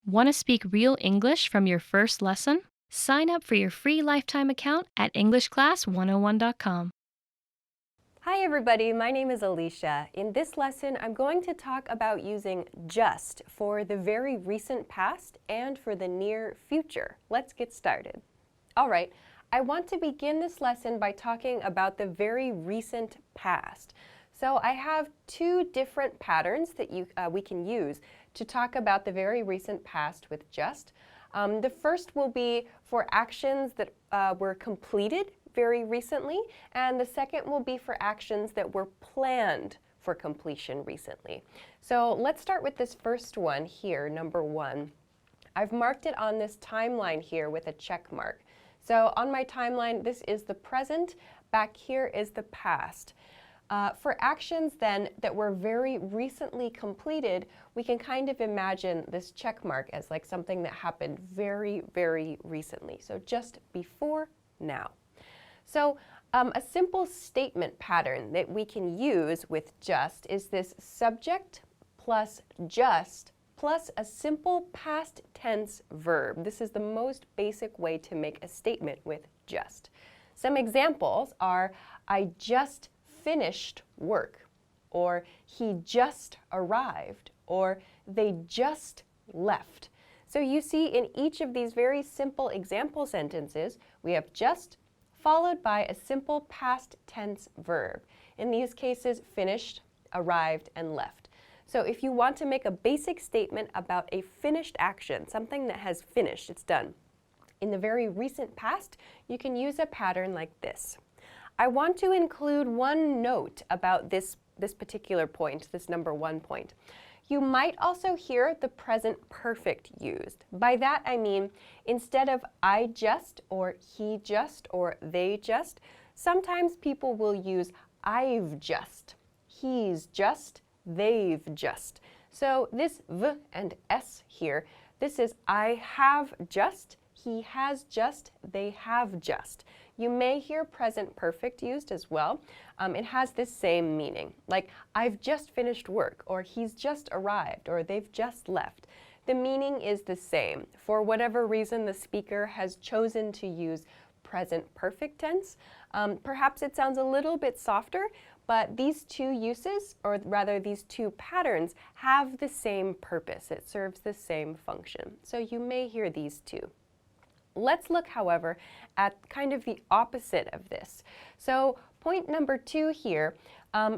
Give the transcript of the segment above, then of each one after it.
Want to speak real English from your first lesson? Sign up for your free lifetime account at EnglishClass101.com. Hi everybody, my name is Alicia. In this lesson, I'm going to talk about using just for the very recent past and for the near future. Let's get started. All right, I want to begin this lesson by talking about the very recent past. So I have two different patterns that we can use to talk about the very recent past with just. The first will be for actions that were completed very recently, and the second will be for actions that were planned for completion recently. So let's start with this first one here, number 1. I've marked it on this timeline here with a check mark. So on my timeline, this is the present, back here is the past. For actions then that were very recently completed, we can kind of imagine this check mark as like something that happened very, very recently. So just before now. So a simple statement pattern that we can use with just is this subject plus just plus a simple past tense verb. This is the most basic way to make a statement with just. Some examples are, I just finished work, or he just arrived, or they just left. So you see in each of these very simple example sentences, we have just followed by a simple past tense verb. In these cases, finished, arrived, and left. So if you want to make a basic statement about a finished action, something that has finished, it's done, in the very recent past, you can use a pattern like this. I want to include one note about this particular point, this number 1 point. You might also hear the present perfect used. By that I mean, instead of I just, or he just, or they just, sometimes people will use I've just, he's just, they've just. So this v and s here, this is I have just, he has just, they have just. You may hear present perfect used as well. It has this same meaning, like I've just finished work, or he's just arrived, or they've just left. The meaning is the same. For whatever reason, the speaker has chosen to use present perfect tense. Perhaps it sounds a little bit softer, but these two uses, or rather these two patterns, have the same purpose. It serves the same function. So you may hear these two. Let's look, however, at kind of the opposite of this. So point number 2 here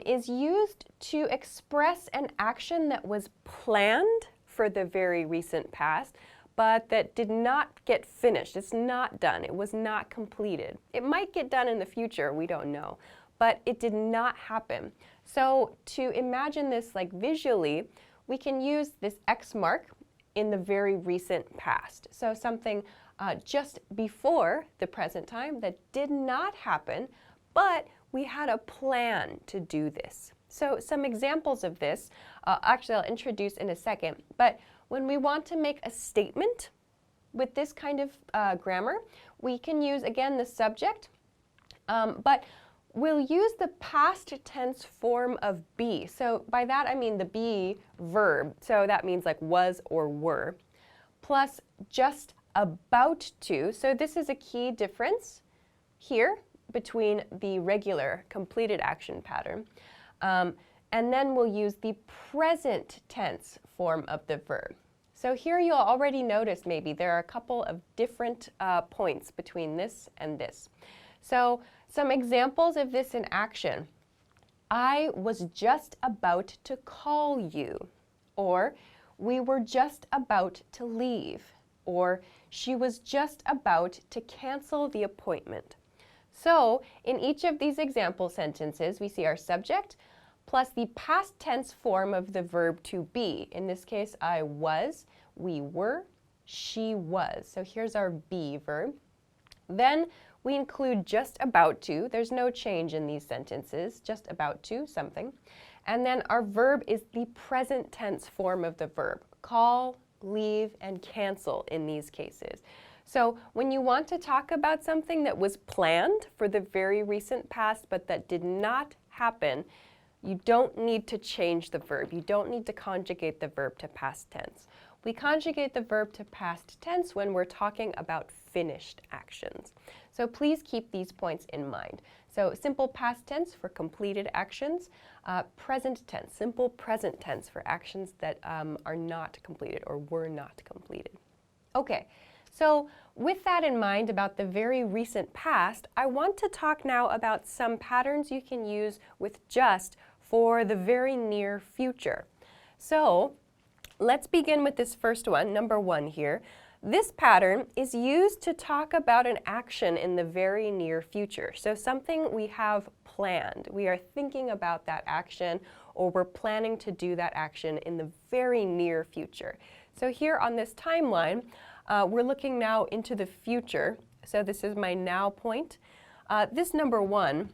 is used to express an action that was planned for the very recent past, but that did not get finished. It's not done. It was not completed. It might get done in the future, we don't know, but it did not happen. So to imagine this like visually, we can use this X mark in the very recent past. So something just before the present time that did not happen, but we had a plan to do this. So some examples of this, actually I'll introduce in a second, but when we want to make a statement with this kind of grammar, we can use, again, the subject, but we'll use the past tense form of be. So by that I mean the be verb, so that means like was or were, plus just about to. So this is a key difference here between the regular completed action pattern. And then we'll use the present tense form of the verb. So here you'll already notice maybe there are a couple of different points between this and this. So some examples of this in action. I was just about to call you, or we were just about to leave, or she was just about to cancel the appointment. So in each of these example sentences, we see our subject plus the past tense form of the verb to be. In this case, I was, we were, she was. So here's our be verb. Then we include just about to. There's no change in these sentences, just about to, something. And then our verb is the present tense form of the verb. Call, leave, and cancel in these cases. So when you want to talk about something that was planned for the very recent past but that did not happen, you don't need to change the verb. You don't need to conjugate the verb to past tense. we conjugate the verb to past tense when we're talking about finished actions. So please keep these points in mind. So simple past tense for completed actions, present tense, simple present tense for actions that are not completed or were not completed. Okay, so with that in mind about the very recent past, I want to talk now about some patterns you can use with just for the very near future. So let's begin with this first one, number 1 here. This pattern is used to talk about an action in the very near future. So something we have planned. We are thinking about that action, or we're planning to do that action in the very near future. So here on this timeline, we're looking now into the future. So this is my now point. This number 1,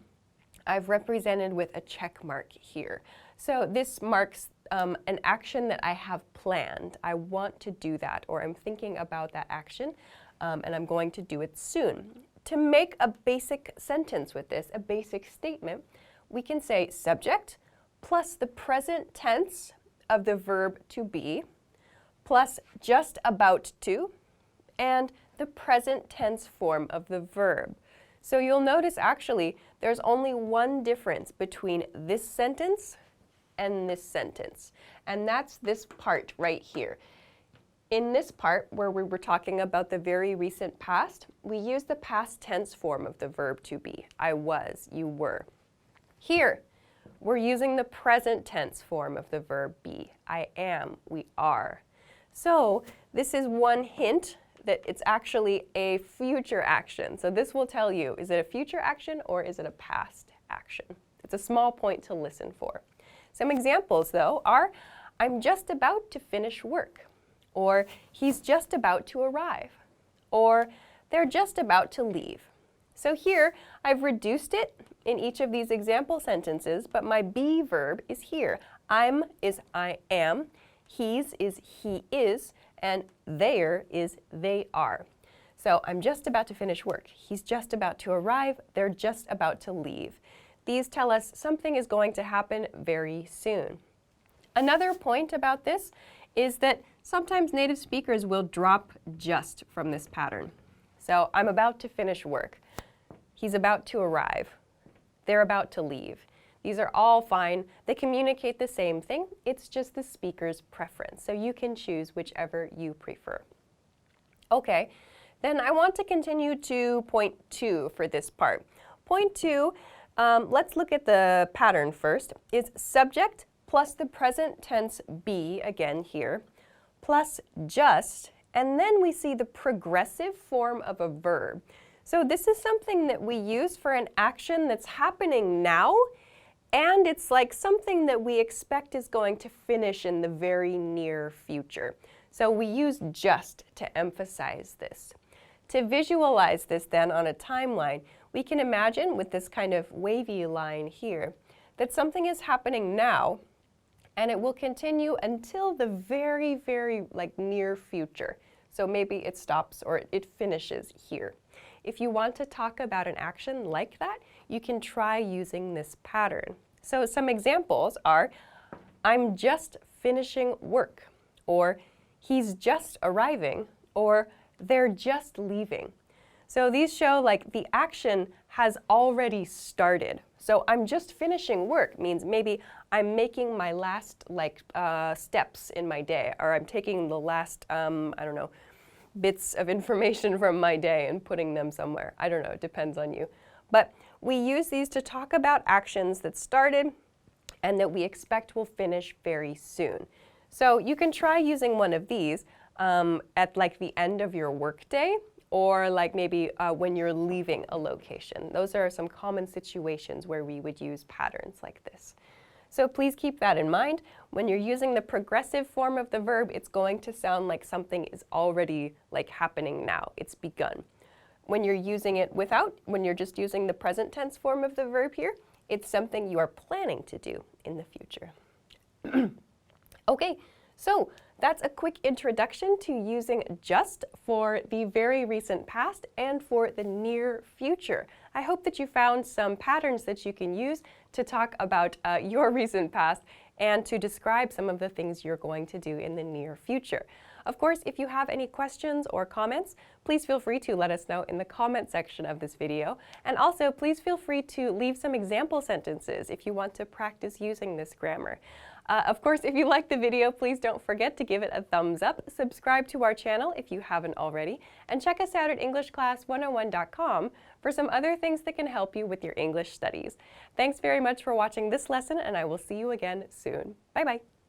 I've represented with a check mark here. So this marks an action that I have planned. I want to do that, or I'm thinking about that action, and I'm going to do it soon. To make a basic sentence with this, a basic statement, we can say subject plus the present tense of the verb to be plus just about to and the present tense form of the verb. So you'll notice actually there's only one difference between this sentence and this sentence, and that's this part right here. In this part where we were talking about the very recent past, we use the past tense form of the verb to be. I was, you were. Here, we're using the present tense form of the verb be. I am, we are. So this is one hint that it's actually a future action. So this will tell you, is it a future action or is it a past action? It's a small point to listen for. Some examples, though, are I'm just about to finish work, or he's just about to arrive, or they're just about to leave. So here, I've reduced it in each of these example sentences, but my be verb is here. I'm is I am, he's is he is, and there is they are. So I'm just about to finish work. He's just about to arrive. They're just about to leave. These tell us something is going to happen very soon. Another point about this is that sometimes native speakers will drop just from this pattern. So I'm about to finish work. He's about to arrive. They're about to leave. These are all fine. They communicate the same thing. It's just the speaker's preference. So you can choose whichever you prefer. Okay, then I want to continue to point 2 for this part. Point 2, let's look at the pattern first, is subject plus the present tense be, again here, plus just, and then we see the progressive form of a verb. So this is something that we use for an action that's happening now, and it's like something that we expect is going to finish in the very near future. So we use just to emphasize this. To visualize this then on a timeline, we can imagine with this kind of wavy line here that something is happening now, and it will continue until the very, very near future. So maybe it stops or it finishes here. If you want to talk about an action like that, you can try using this pattern. So some examples are, I'm just finishing work, or he's just arriving, or they're just leaving. So these show the action has already started. So I'm just finishing work means maybe I'm making my last steps in my day, or I'm taking the last, bits of information from my day and putting them somewhere. I don't know, it depends on you. But we use these to talk about actions that started and that we expect will finish very soon. So you can try using one of these at the end of your workday, or maybe when you're leaving a location. Those are some common situations where we would use patterns like this. So please keep that in mind. When you're using the progressive form of the verb, it's going to sound like something is already happening now. It's begun. When you're using it when you're just using the present tense form of the verb here, it's something you are planning to do in the future. Okay, so that's a quick introduction to using just for the very recent past and for the near future. I hope that you found some patterns that you can use to talk about your recent past and to describe some of the things you're going to do in the near future. Of course, if you have any questions or comments, please feel free to let us know in the comment section of this video. And also, please feel free to leave some example sentences if you want to practice using this grammar. Of course, if you liked the video, please don't forget to give it a thumbs up, subscribe to our channel if you haven't already, and check us out at EnglishClass101.com for some other things that can help you with your English studies. Thanks very much for watching this lesson, and I will see you again soon. Bye-bye.